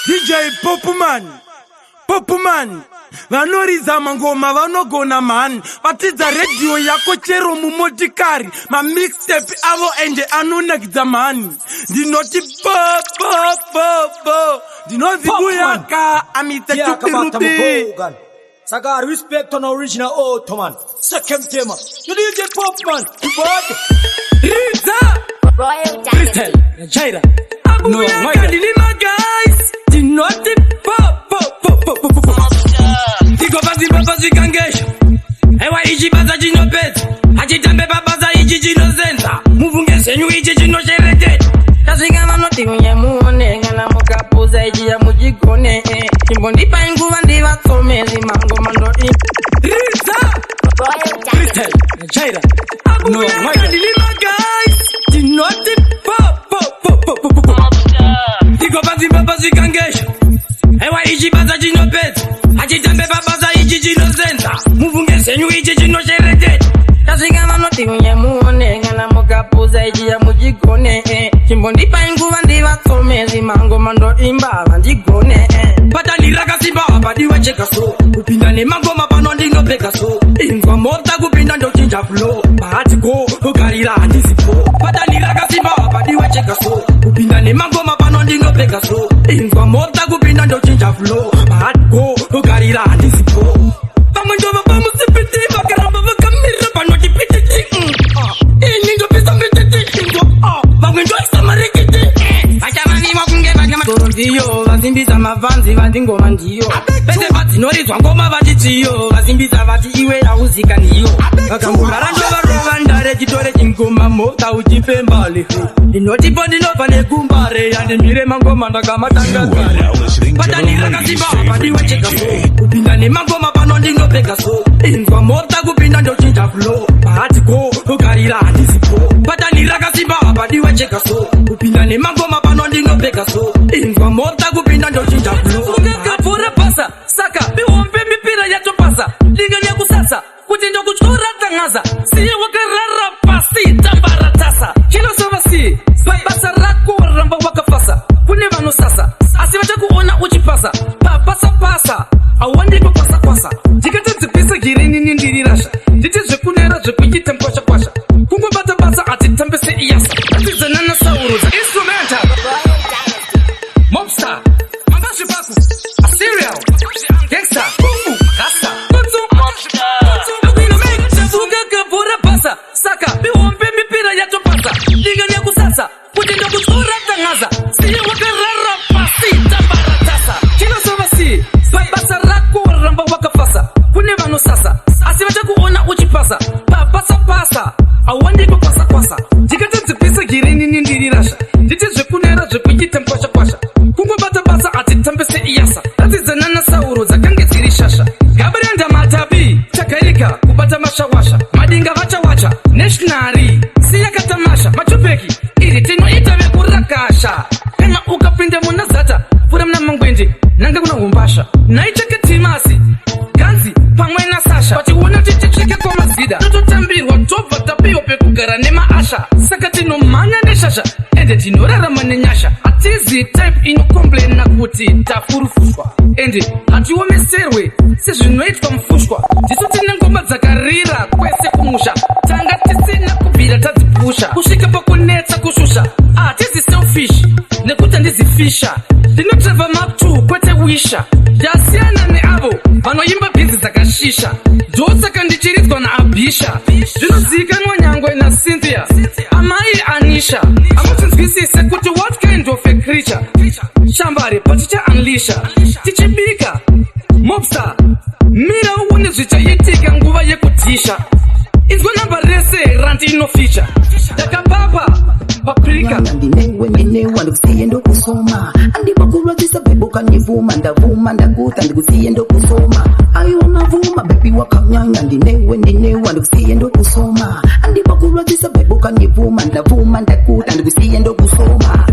DJ Popman vanoriza mangoma vanogona man vatidza radio yako chero mumotikari mixtape avo ende anonakidza mani ndinoti ndinonzi kuyaka amita tupirupi Saka respect on original Ottoman. Second tema. You DJ Popman. What? Freestyle. Jaira. No, my guys. Did not Digo bazi babazi kangesha. Ewa iji baza jino pet. Ajitambe babaza iji jino zenza. Muvunge senyu iji jino sherete. Tasinga manoti mwenye muone. Ngana mukapuza iji ya mujikone. Kimbondi pa inguva ndiva somezi mango mandoti. Freestyle. Jaira. No, my guys. Did not Digo bazi babazi kangesha. Ewa iji baza jino pet. Ajitambe babaza iji jino zenza. Muvunge senyu iji jino sherete. Tasinga manoti mwenye muone. Ngana mukapuza iji ya mujikone. Kimbondi pa inguva ndiva somezi mango mando imbala ndigone. Patani raka simba wapadi wacheka so. Kupinda ne mango mapano ndino peka so. Ingwa mota kupinda ndo chinja flow. Bahati go, ukarira handisipo. Patani raka simba wapadi wacheka so. Kupinda ne mango mapano ndino peka so. Ingwa mota kupinda ndo chinja flow. Bahati go, ukarira handisipo. Pamundo baba musipiti makaramba vakamira pano dipiti. Ningo pisa mbiti ingo. Vango isamarikiti. Vachamani wakunge vachama ndiyo vazimbiza mavanzi vadingoma ndiyo pese vadzinorizwa ngoma vachitiyo vazimbiza vati iwe yauzika ndiyo vakambugara ndovarova ndare chitore chingoma mota uchipembale inotipo ndinobva nekumbare yandimire mangoma ndakamatangazare patandirakasimba vapadiwe chekaso kupinda nemangoma pano ndinopeka so inzwa mota kupinda ndochinja flow bahati go ukarira handisipo patandirakasimba vapadiwe chekaso kupinda nemangoma pano ndinopeka so inzwa mota kupinda ndochinja flow ungakapfura pasa saka biwombe mipira yatopasa linganya kusasa kuti ndokuchora tangaza siye wakarara pasi tambara tasa kilosova si basa rako ramba wakafasa kune vano sasa asi vachakuona uchipasa papasa awandi papasa kwasa ndikatadzipisa girini nindirirasha nditi zvekunera zvekuita mkwasha kungobata basa atitambese iyasa atizanana sauruza instrumental Mobster, Mangashi Baku, Assyrian, Gangsta, Rasta, Ugakapura Pasa, Saka, Biwombe Mipira Yatopasa, Ligania Kusasa, Putin Kutura Tangaza, See Wakarara Pasi, Tabaratasa, Kilosovasi, Basarako Ramba Wakafasa, Kunevano Sasa, Asivachakuona Uchipasa, Pasa, Awandi Pasa Kwasa, Jikatapisa Girini Nindirasha, Diti Kunera Jupita Kwasha. Kungobata basa atitambese iyasa atizanana sauro zakange dziri shasha gabarenda matabi takairika kubata mashawasha madinga vachawacha nationary siyakatamasha machupeki iri tinoita vekurakasha kana ukapinde muna zata pura mna mangwendi nanga kuna umbasha naicheke timasi ganzi pamwe na sasha pationa ticheke kwa mazida tototambirwa tobva tapiwa pekugara nemaasha saka tinomanya neshasha ende tinorarama nenyasha atizi type inokomplena kuti tafurufushwa ende hatiomeserwe sezvinoitwa mufushwa ndiso tine ngoma dzakarira kwese kumusha tanga tisina kubvira tadzipusha kusvika pakunetsa kushusha atizi selfish nekuti handizifisha ndinotreva map 2 kwete wisha ndasiyana neavo vanoimba bhinzi dzakashisha ndosaka ndichiridzwa naabhisha zvinozivikanwa nyangwe naCynthia amai anisha amutinzwisise kuti what kind of a creature shambare paticha unleasha tichibika Mobster mira uone zvichaitika nguva yekutisha inzwa namba rese ranti inoficha dakapapa paprika ndinewe ndikusiye ndokusoma andibakulwadzisa bebo kanivuma ndavuma ndakuta ndikusiye ndokusoma ayonavuma bebi wakanyanya ndinewe ndikusiye ndokusoma andibakulwadzisa bebo kanivuma ndavuma ndakuta ndikusiye ndokusoma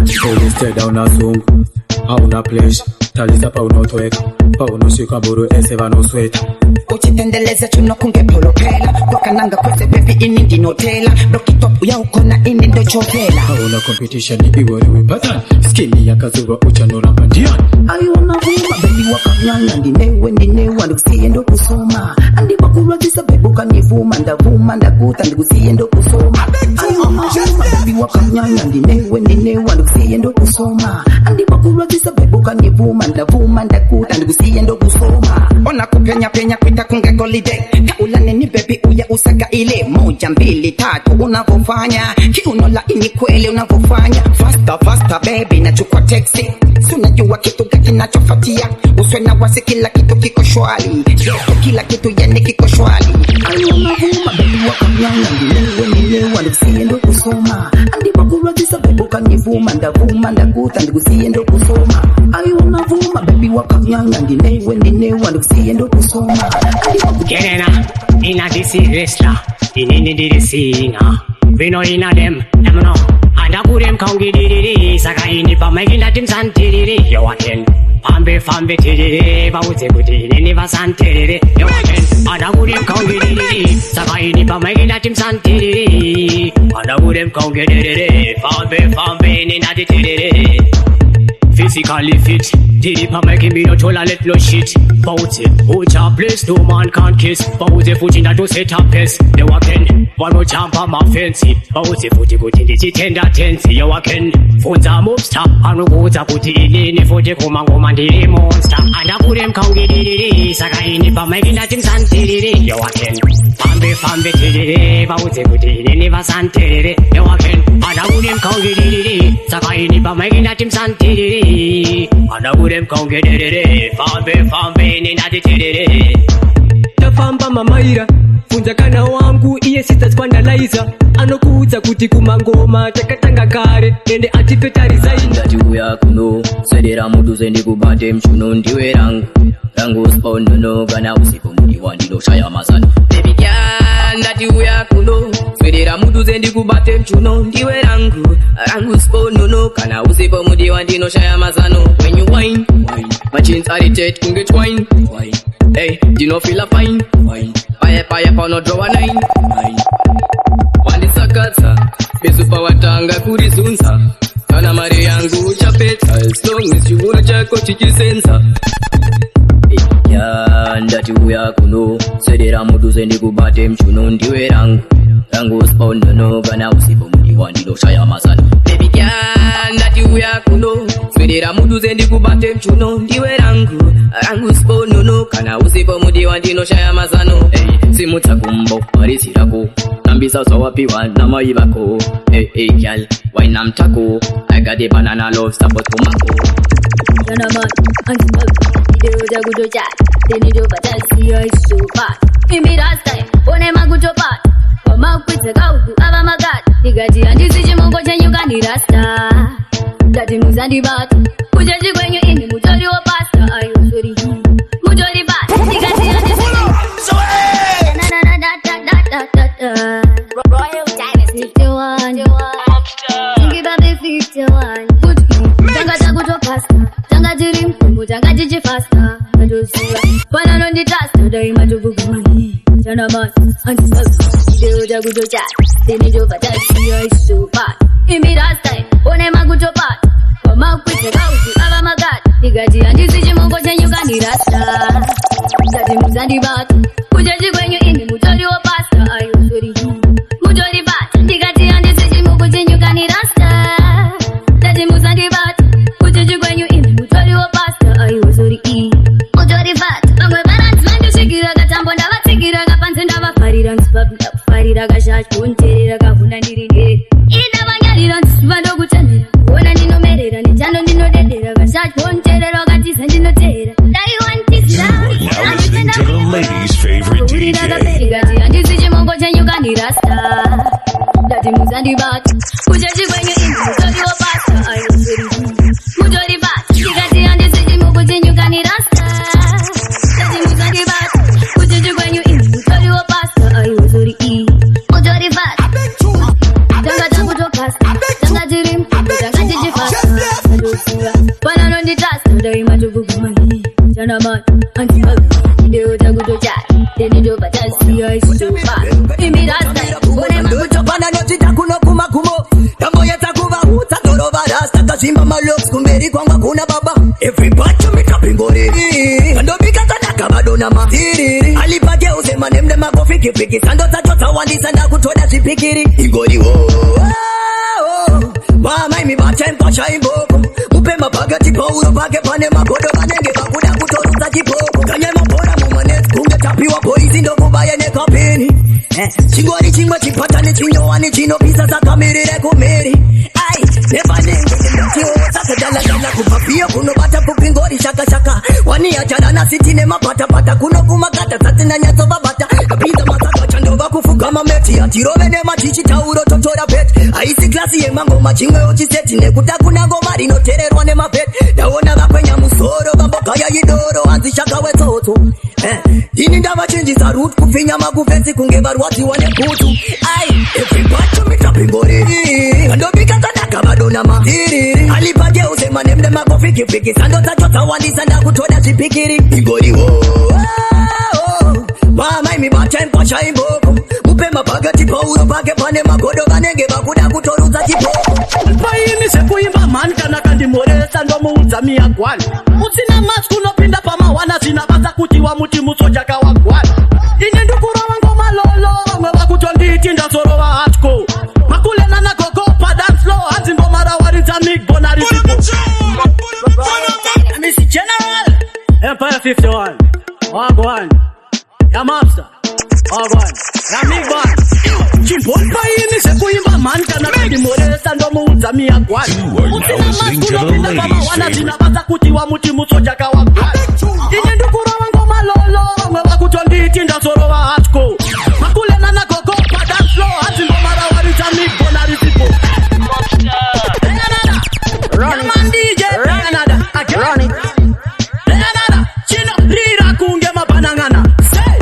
Instead hauna sungu hauna pleasure Talisa pa unotweka, pa unoshika buru ese vanosweta. Uchitendeleza chuno kunge polopela, wakananga kwese baby ini ndinotela, bloki top ya ukona ini ndo chokela. Hauna competition iwori wipatan, skini ya kazuwa uchanura pandian. Ayo unavuma baby wakanyanga, ndinewe ndikusiye ndo kusoma. Andi wakulwa jisa bebuka nivuma, ndavuma ndaguta ndikusiye ndo kusoma. Ayo unavuma baby wakanyanga, ndinewe ndikusiye ndo kusoma. Andi wakulwa jisa bebuka nivuma, ndavuma ndaguta ndikusiye ndo kusoma. Ona kupenya kwita kunge golide, kaulane ni baby uya usaga ile 1 2 3 unavofanya, kiuno laini kweli unavofanya. Faster baby nachukua taxi, sunajua kitu gani nachofuatia. Uswe na wasi kila kitu kiko shwari, kila kitu yani kiko shwari. Ayo unavuma baby wakanyanga, ndinewe ndikusiye ndo kusoma. Andi wakulwa jisa bebuka nivuma, ndavuma ndaguta ndikusiye ndo kusoma. Ayo unavuma baby wakanyanga, ndinewe ndikusiye ndo kusoma. Kenena, ina disi resla, inini diri singa. Vino ina dem, emno. Anda kurem kaungi diri, saka ini pa making tim santiriri. Yo waken, fambe tiriri, bauze kuti inini va santiriri. Yo waken, anda kurem kaungi diri, saka ini pa making tim santiriri. Anda kurem kaungi diri, fambe nina tiriri. Physically fit, did it making me no tola let no shit. Bout it, Ucha place, no man can't kiss. Bout it, put in that to set up piss. You walking, one more jump on my fancy. Bout it, put it in the tender tensi. You walking, phones are mobster. And we go to put it in the foot, come and the monster. And I put him count it, Saka in it, but making that in sanity. You walking, fambe, tiddy, bout it, put it in the sanity. You walking, and I put him count it, Saka in it, but making that in sanity. Ana urem konge derere, fambe nina diterere. Tafamba mamaira, funza kana wangu iye sitaskandaliza. Anokuza kuti kumangoma, takatanga kare, ende atipetariza. Ndati uya kuno, sedera mudu zendi kubate mchuno ndiwe rangu spawn no kana usipo mudi wandino shaya mazani. Baby girl, ndati uya kuno, sedera mudu zendi kubate mchuno ndiwe rangu spawn no kana usipo mudi wandino shaya mazano. When you whine, my jeans are irritate kunge twine. Hey, do you know feel a fine? Paya pa no draw a 9. Wandi sakata, besu pa watanga kurizunza. Kana mare yangu chapeta, as long as you wanna chako chichisenza. Ya ndati uya kuno, sedera mudu zendi kubate mchuno ndiwe rangu spawn no kana usipo mudi wandino shaya mazani. Baby girl, ndati uya kuno, sedera mudu zendi kubate mchuno ndiwe rangu spawn no kana usipo mudi wandino shaya mazano. Hey, simuta kumbo marisirako, nambisa sawapiwa na maibako. Hey girl, wine am taco, I got the banana love support kumako. Yana man, anti-mug, video ja gudo chat. Teni jo batasi yo isu pat. Mimi last time, one magujo pat. Kama ukwite kaudu, ava magat. Nigaji andisi jimongo chenyuka ni rasta. Dati muzandi bat. Kujaji kwenye ini mujoli wa pasta. Ayo sorry, mujoli bat. Nigaji andisi Royal Dynasty 51. Think about the 51. Tanga taguto pasta. Tanga jirim kumbu, tanga jiji fasta. Najosura, wana nondi tasta. Dari majubu kumani. Jana man, anti-mug, video ja gudo chat. Teni jo batasi yo isu pat. Imi last time, one magujo pat. Kama ukwite kaudu, ava magat. Nigaji andisi jimongo chenyuka ni rasta. Dati muzandi bat. Kujaji kwenye ini mujoli wa pasta. Ayo sorry, mujoli bat. Nigaji andisi jimongo chenyuka ni rasta. Dati muzandi bat. Kujaji kwenye ini mujoli wa pasta. Ayo sorry, mujoli bat. Bangwe balance landu shikira gatambo ndava tikira gapanze ndava farira nspapu ndakufarira gashash kunterera gafuna ndirinde. Ina vanyalira nsvando kutemera. Ona ndinomerera nechando ndinodedera gashash kunterera gatisa ndinotera. Dai wantisira. Now listening to the ladies' favorite DJ. Gati andisi chimongo chenyuka ni rasta. Dati muzandi bat. Kujaji kwenye ini mujoli wa pasta. Ayo sorry, mujoli bat. Gati andisi chimongo chenyuka ni rasta. Dati muzandi bat. Kujaji kwenye ini mujoli wa pasta. Ayo sorry, mujoli bat. Tanga tangu to pasta. Tanga jirim kumbu, tanga jiji fasta. Najosura, wana nondi tasta. Dari majubu badona matiriri alipageuze manemne magofiki sando tachota wandisanda kutoda zvipikiri igori mama imi bachaimpa chaimboko upe mapakati pauro pake pane magodo vanenge vakuda kutorudza chipoko kanye mabhora mumanet kunge tapiwa polisi ndokubaye nekapeni chingori chimwe chipatane chinyowani chinopisa sakamirire kumiri ai nevanenge ndatiosakadaladala kubvapiyo kunobata pupingori shakashaka waniyacharana sitine mapatapata kunokumakata satina nyatsovabata kapinza masaka chandova kufuga mameti atirove nematichi tauro totora peti haisi klasi yemangoma chimwewo chiseti nekuda kuna ngoma rinotererwa nemapeti ndaona vakwenya musoro vambogaya idoro hanzi shakawetsotso ini ndavachinjisa rut kupfinya makufensi kunge varwadziwa nekutu ai everybatchomitapingoriri kandobika kanaka vadona mairiri alipageuze manemne magofiki sando dzacho dzawandisa ndakutoda zvipikiri ingoriwo mama imi bachaimpa chaimboko upe mapakati pauro pake pane magodo vanenge vakuda kutorudza chipoko paini sekuimba mani kana kandimoresa ndomuudza miyagwana usina masi kunopinda pamawana zvinabasa kutiwa muti musochaka wagwana ine ndikurova ngoma lolo vamwe vakutonditi ndazorova hatco makulena nagogo padanslo hanzi ngoma rawaridza migbona risipo Mr. General Empire 51 wagwan yamapsa wagwan yamigban chimbopaini sekuimba mani kana kandimoresa ndomuudza miyagwana usina masi kunopinda pamawana zvinabasa kutiwa muti musochaka wagwana ine ndikurova ngoma lolo vamwe vakutonditi ndazorova hatco makulena nagogo padanslo hanzi ngoma rawaridza migbona risipo Yaman DJ Another again Another Chino Rira kunge mabanangana Say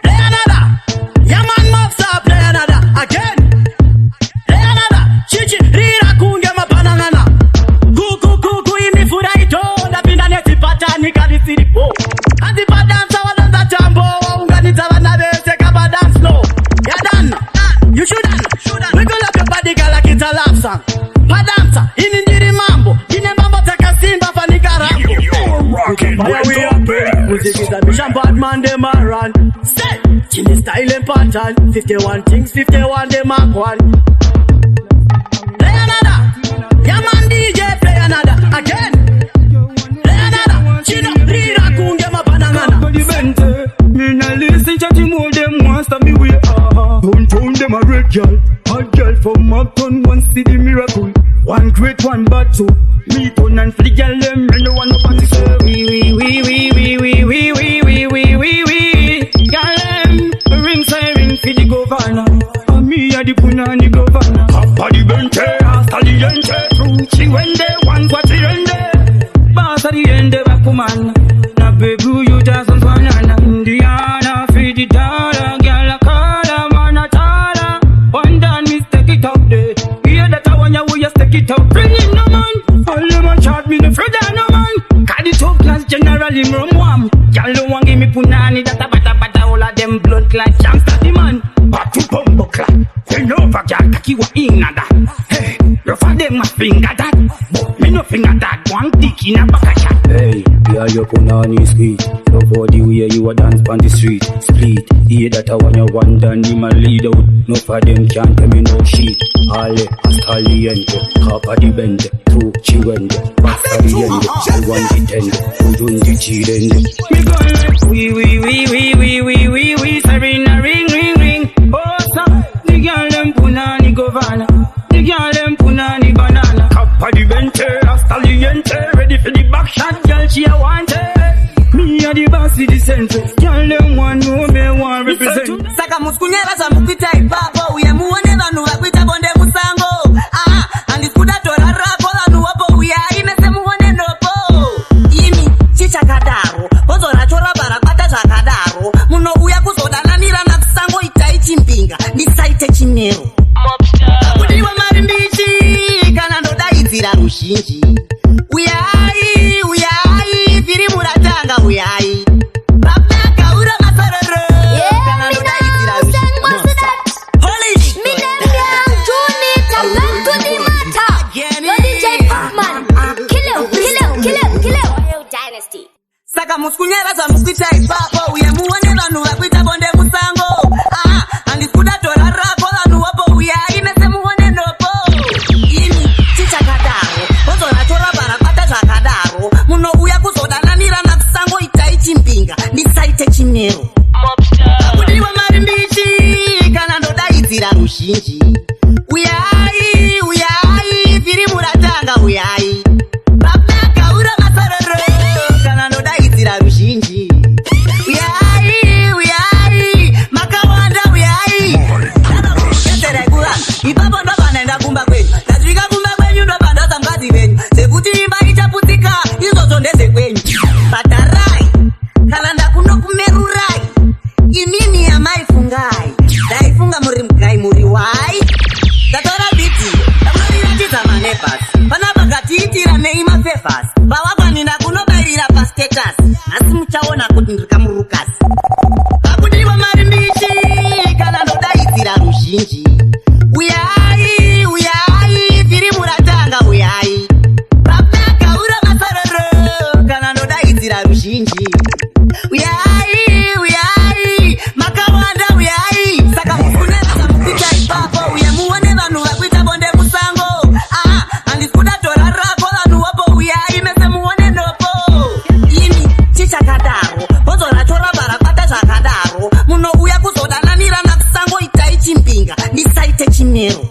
Another Yaman Mafsa play another again Another Chichi Rira kunge mabanangana Kuku imifura itonda pinda neti patani karisiripo Andi badansa wadanza jambo Unganiza wanadese kaba dance slow Ya done You should done Wiggle up your body girl like it's a love song Padansa ini ndiri mambo ine mambo takasimba fanikarambo Rockin' with the best. Music is a mission bad man dem a run Say Chini style and pattern 51 things 51 dem a one Play another Yaman DJ play another again Play another Chino Rira kunge mabanangana Me na listen to the more them wants to me way Downtown them a red girl hot girl from Uptown one see the miracle one great one but two me turn and flee girl them and no one no party say we girl them ring siren for the governor and me a the punani governor Papa the bente hasta the ente Truchi wende one party ende Boss at the end of a command na baby you just on banana Indiana for the dollar girl a call man a taller one done me stick it out there hear that I want you stick it out bring it no man all them a charge me the Fred no man call the top class general him rum warm girl don't want give me punani that a bata all of them blood clot champs the man batu bumbo clot you know for girl takiwa inada hey you for them a finger that but me no finger that one dick in a back a shot hey yeah your punani sweet so for the way you a dance on the street split hear that I want you one done him a lead out no for them can't tell me no shit ale hasta the end capa the bend two chiwende basta the end I want the tend udun the chirende me go we Serena ring oh sir the girl them punani governor the girl them punani banana capa the bente hasta the end ready for the back shot girl she a want it me a the boss the center girl them want know me want represent saka musikunyera zamupita ipapo uye muone vanhu vakuita bonde musango andikuda tora rako vanhu wapo uye aimese muone nopo imi chichakadaro bhozo racho rabva rakwata zvakadaro munouya kuzodananira nakusango itai chimbinga ndisaite chinero kudiwa mari mbichi kana ndodaidzira ruzhinji uyai viri muratanga uyai babaka ura masororo kana ndodaidzira ruzhinji holy DJ Popman kill him Dynasty Saka muskunyera za mukuita ipapo uye muone vanhu vakuita bonde musango. Andikuda tora rapo vanhu wapo uye aimese muone nopo. Ini chichakadaro bozora tora barakata zvakadaro munouya kuzodananira nakusango itai chimbinga ndisaite chinero. Akudiwa mari mbichi kana ndodaidzira ruzhinji. Uyai uyai viri muratanga uyai papakaura masaroro kana ndodaidzira ruzhinji. Uyai uyai makawanda uyai ndadzerai kurana ipapo ndopanaenda kumba kwenyu ndasvika kumba kwenyu ndopandoza mukadzi venyu sekuti imba ichaputsika izvozvo ndezvekwenyu. Bhadharai kana ndakunokumerurai imini yamaifungai ndaifunga muri mugai muri wai ndatora bhidhiyo ndakunoriratidza manebhasi panapa ngatiitira nei mafevhasi pawakwanina kunobayira pastatus asi muchaona kuti ndirikamurukasi. Akudiwa mari mbichi kana ndodaidzira ruzhinji. Uyai uyai viri muratanga uyai papakaura masaroro kana ndodaidzira ruzhinji. Uyai uyai makawanda uyai saka mukuneza mupika ipapo uye muone vanhu vakuita bonde musango. Andikuda tora rapo vanhu wapo uyai mese muone nopo. Ini chichakadaro bozora tora barakata zvakadaro munouya kuzodananira nakusango itai chimbinga ndisaite chinero.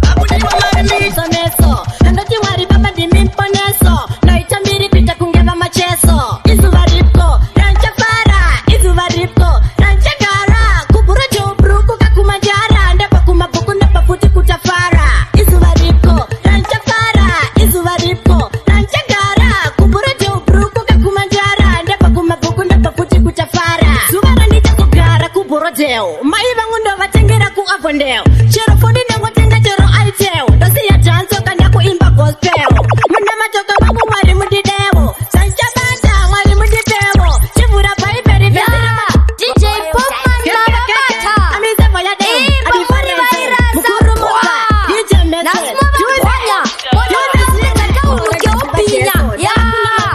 Akudiwa mari Meso, andoti mwari baba ndimi mponeso naita mbiri kuita kungeva macheso. Izuva ripko rancha fara izuva ripko rancha gara kubura jobruku kakumanjara ndepa kumabuku ndepa futi kutafara. Izuva ripko rancha fara izuva ripko rancha gara kubura jobruku kakumanjara ndepa kumabuku ndepa futi kutafara. Zuva randita kugara kuborodeo mai vangu ndovatengera kuavondeo chero fodi nengotenga chero aiteo ndosiya danzo kana kuimba gospel. Muna matoka vangu mwari mudidewo sanjabata mwari mudidewo chivura baiberi DJ Popman babata amizevo ya dem adifari virus mukurumuka DJ Message juizanya juizanya uruke upinya ya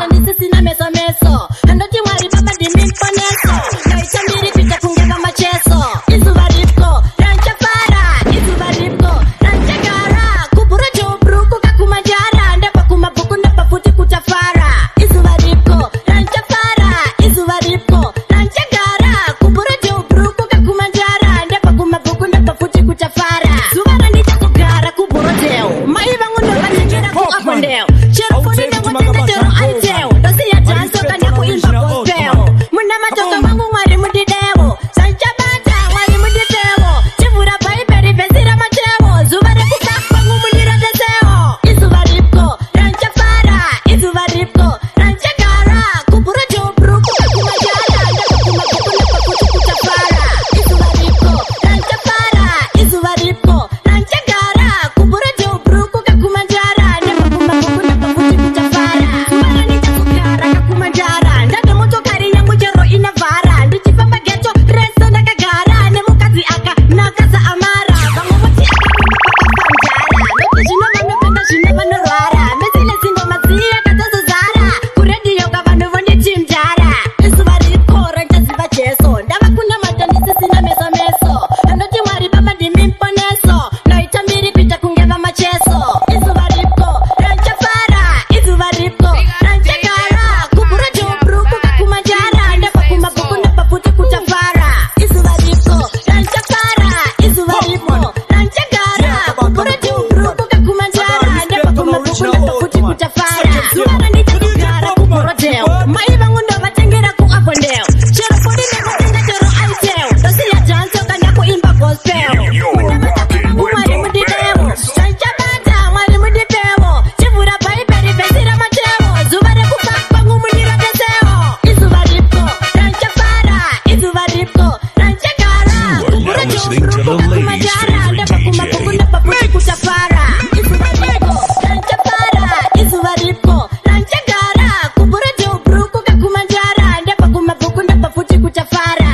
ndisi na meso meso andoti mwari baba ndimi mponeso naita mbiri pita kungeva macheso. Izuva ripko rancha fara izuva ripko rancha gara kubura jobruku kakumanjara ndepa kumabuku ndepa futi kutafara. Izuva ripko rancha fara izuva ripko rancha gara kubura jobruku kakumanjara ndepa kumabuku ndepa futi kutafara. Zuva randita kugara kuborodeo mai vangu ndovatengera kuavondeo chero fodi nengotenga chero aiteo ndosiya danzo kana kuimba gospel. Muna matoka vangu mwari mudidewo sanjabata mwari mudidewo chivura baiberi vezira matewo zuva rekuka vangu mundiradeseo. Izuva ripko rancha fara izuva ripko rancha gara kubura jobruku kakumanjara ndepa kumabuku ndepa futi kutafara. Izuva ripko rancha fara izuva ripko rancha gara kubura jobruku kakumanjara ndepa kumabuku ndepa futi kutafara. Zuva randita kugara kakumanjara ndade motokari yangu chero inavhara ndichifamba geto reso ndakagara nemukadzi aka nakaza amara vamwe voti akamupapapanjara ndoti zvino vanopenda zvino vanorwara mesine singoma dziya katozozara kuredhiyo kavanhu vonditi mjara. Izuva ripko ranchaziva jeso ndava kuna mata ndisisina meso meso andoti mwari baba ndimi mponeso naita mbiri kuita kungeva macheso. Izuva ripko rancha fara izuva ripko rancha gara kubura jobruku kakumanjara ndepa kumabuku ndepa futi kutafara. Izuva ripko rancha fara izuva ripko rancha gara kubura jobruku kakumanjara ndepa kumabuku ndepa futi kutafara. Zuva randita kugara kuborodeo mai vangu ndovatengera kuavondeo chero fodi nengotenga chero aiteo ndosiya danzo kana kuimba gospel. Muna matoka vangu mwari mudidewo sanjabata mwari mudidewo chivura baiberi vezira matewo zuva rekuka vangu mundiradeseo. Izuva ripko rancha fara izuva ripko rancha gara kubura jobruku kakumanjara ndepa kumabuku ndepa futi kutafara. Izuva ripko rancha fara izuva ripko rancha gara kubura jobruku kakumanjara ndepa kumabuku ndepa futi kutafara.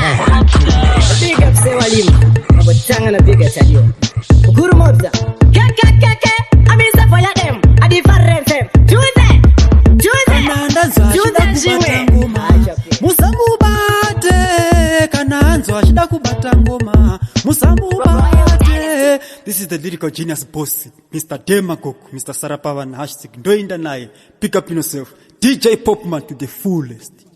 Big up say walimu abotanga na big atalio ukuru mobza keke amizevo ya dem adifari fm juize juize juize jiwe madzidzo achida kubata ngoma musamubate. This is the lyrical genius boss, Mr. Demagog, Mr. Sarapavan #, ndoinda naye. Pick up yourself, DJ Popman to the fullest.